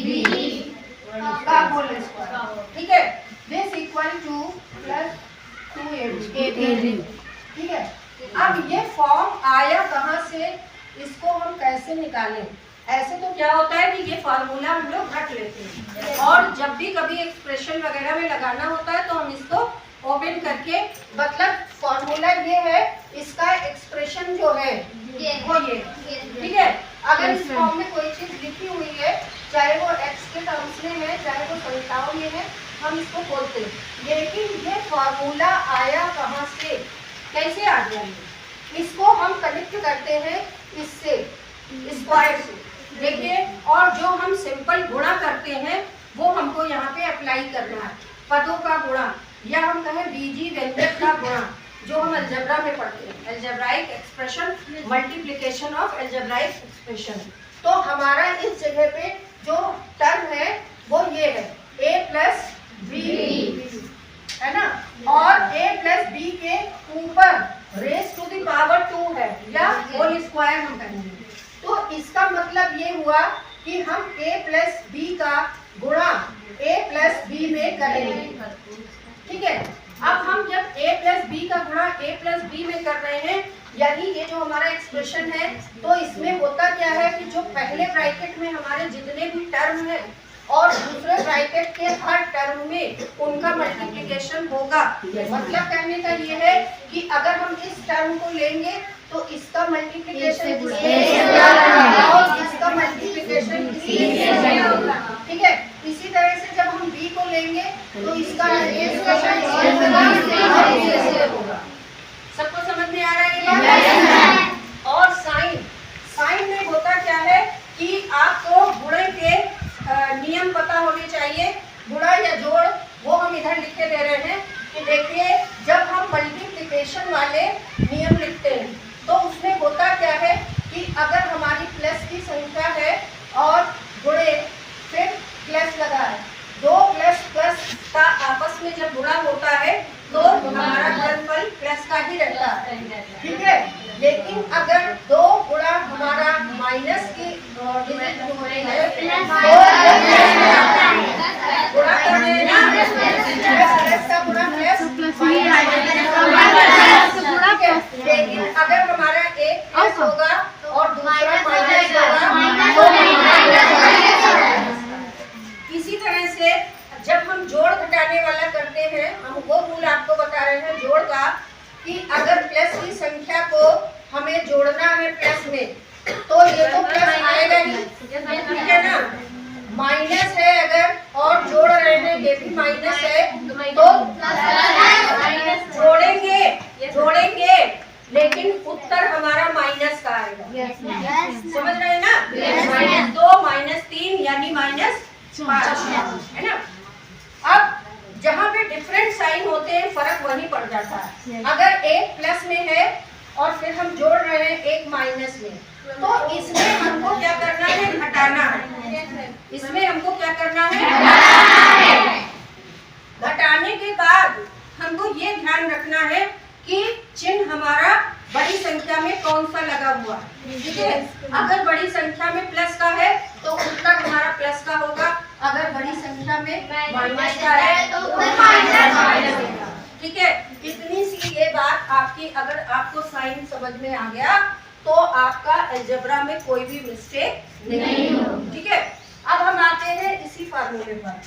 का whole square, ठीक है। This equal two plus 2ab, ठीक है। अब ये फॉर्म आया कहाँ से, इसको हम कैसे निकालें? ऐसे तो क्या होता है कि ये फार्मूला हम लोग रख लेते हैं और जब भी कभी एक्सप्रेशन वगैरह में लगाना होता है तो हम इसको ओपन करके, मतलब फॉर्मूला ये है, इसका एक्सप्रेशन जो है वो ये, ठीक है। अगर इस फॉर्म में कोई चीज लिखी हुई है, चाहे वो एक्स के टर्म्स में है, चाहे वो संख्याओं में है, हम इसको बोलते हैं। लेकिन ये फॉर्मूला आया कहाँ से, कैसे आ गया? इसको हम कनेक्ट करते हैं इससे, स्क्वायर से, देखिए। और जो हम सिंपल गुणा करते हैं वो हमको यहाँ पे अप्लाई करना है, पदों का गुणा, या हम कहें बीजी व्यंजक का गुणा, जो हम अलजेब्रा में पढ़ते हैं, algebraic expression, multiplication of algebraic expression. तो हमारा इस जगह पे जो टर्म है वो ये है, a प्लस बी, है ना, और a प्लस बी के ऊपर रेज टू द पावर 2 है, या होल स्क्वायर हम कहेंगे। तो इसका मतलब ये हुआ कि हम a प्लस बी का गुणा a प्लस बी में करेंगे, ठीक है। अब हम जब a प्लस बी का गुणा a प्लस बी में कर रहे हैं, यानी ये जो हमारा एक्सप्रेशन है, तो इसमें होता क्या है कि जो पहले ब्रैकेट में हमारे जितने भी टर्म है और दूसरे ब्रैकेट के हर टर्म में उनका मल्टीप्लिकेशन होगा। मतलब कहने का ये है कि अगर हम इस टर्म को लेंगे तो इसका मल्टीप्लिकेशन और इसका मल्टीप्लिकेशन होगा, ठीक है। इसी तरह से जब हम b को लेंगे तो इसका होगा। सबको समझ में आ रहा है? और साइन में होता क्या है कि आपको गुणे के नियम पता होने चाहिए। गुणा या जोड़ वो हम इधर लिख के दे रहे हैं कि देखिए, जब हम मल्टीप्लिकेशन वाले नियम लिखते हैं तो उसमें होता क्या है कि अगर हमारी प्लस की संख्या है और गुणे फिर प्लस लगा है, दो प्लस प्लस का आपस में जब गुणा होता है तो हमारा गुणनफल प्लस का ही रहता है, ठीक है। लेकिन अगर दो गुणा हमारा माइनस की डिजिट हो रही है, गुणा कर रहे हैं ना, प्लस का गुणा प्लस, लेकिन अगर हमारा एक प्लस होगा और दूसरा माइनस होगा। इसी तरह से जब हम जोड़ घटाने वाला करते हैं, हम वो रूल आपको बता रहे हैं जोड़ का, कि अगर प्लस की संख्या को हमें जोड़ना है प्लस में, तो ये तो प्लस आएगा ही, ठीक है ना। माइनस है अगर और जोड़ रहे हैं, ये भी माइनस है, तो जोड़ेंगे लेकिन उत्तर हमारा माइनस का आएगा। समझ रहे हैं ना? -2 -3 यानी -5, है ना। अब जहाँ पे डिफरेंट साइन होते हैं फर्क वही पड़ जाता है। अगर एक प्लस में है और फिर हम जोड़ रहे हैं एक माइनस में, तो इसमें हमको क्या करना है? घटाना है। इसमें हमको क्या करना है? घटाने के बाद हमको ये ध्यान रखना है कि चिन्ह हमारा बड़ी संख्या में कौन सा लगा हुआ है, ठीक है। अगर बड़ी संख्या में प्लस का है तो उत्तर हमारा प्लस का होगा, अगर बड़ी संख्या में माइनस का है तो माइनस होगा, ठीक है। इतनी सी ये बात आपकी, अगर आपको साइन समझ में आ गया तो आपका अलजेब्रा में कोई भी मिस्टेक नहीं होगी, ठीक है। अब हम आते हैं इसी फार्मूले पर।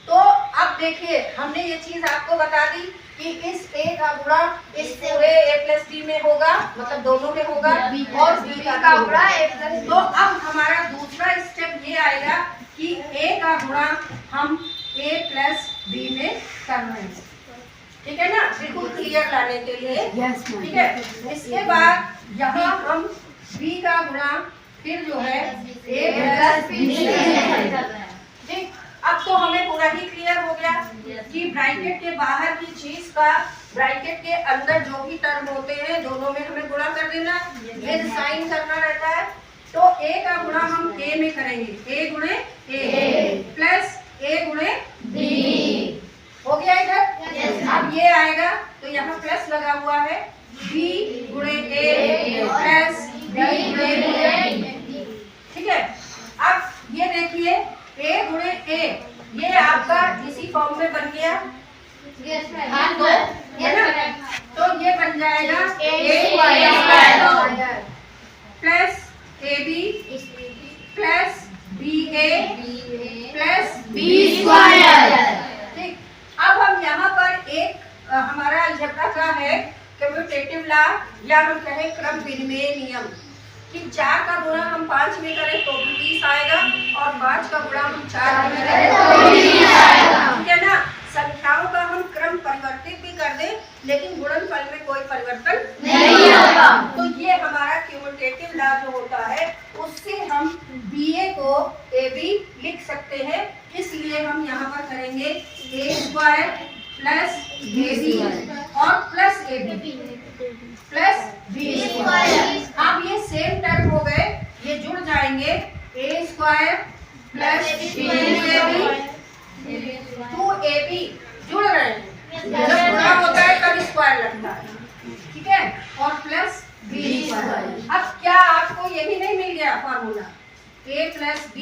तो अब देखिए, हमने ये चीज आपको बता दी कि इस a का गुणा इस पूरे a प्लस b में होगा, मतलब दोनों में होगा, और b का गुणा a प्लस। तो अब हमारा दूसरा स्टेप ये आएगा कि a का गुणा हम a प्लस b में करना है, ठीक है ना, बिल्कुल क्लियर लाने के लिए, ठीक है। इसके बाद यहाँ हम b का गुणा फिर जो है a प्लस b, ठीक। अब तो हमें पूरा ही क्लियर हो गया कि ब्रैकेट के बाहर की चीज का ब्रैकेट के अंदर जो भी टर्म होते हैं दोनों में हमें गुणा कर देना, फिर साइन करना रहता है। तो a का गुणा हम a में करेंगे, a गुणे a प्लस a गुणे b, हो गया इधर। अब ये आएगा तो यहाँ प्लस लगा हुआ है, b गुणे a प्लस b गुणे, ठीक है। अब ये देखिए a A plus B square. ठीक, अब हम यहाँ पर एक हमारा अलजेब्रा का है कम्यूटेटिव लॉ या हम कहें क्रम विनिमय नियम कि 4 का गुणा हम 5 में करें तो भी 20 आएगा और 5 का गुणा हम 4 में करें तो भी 20 आएगा। ठीक है ना, संख्याओं का हम क्रम परिवर्तित भी कर दें लेकिन गुणनफल में कोई परिवर्तन नहीं होगा। तो ये हमारा क्यूमुलेटिव लॉ जो होता है उससे हम BA को AB लिख सकते हैं, इसलिए हम यहाँ पर करेंगे A स्क्वायर प्लस AB और plus AB plus B square. अब ये सेम टर्म हो गए, ये जुड़ जाएंगे A स्क्वायर प्लस 2AB जुड़ रहे हैं, जब गुणा होता है तब स्क्वायर लगता है। ठीक है, और प्लस B स्क्वायर। अब क्या आपको यही नहीं मिल गया फॉर्मूला A प्लस B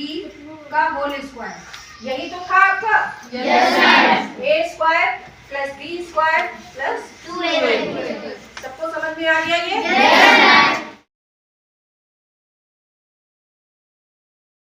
का होल स्क्वायर, यही तो था आपका। A square plus B square plus 2AB। सबको समझ में आ गया ये?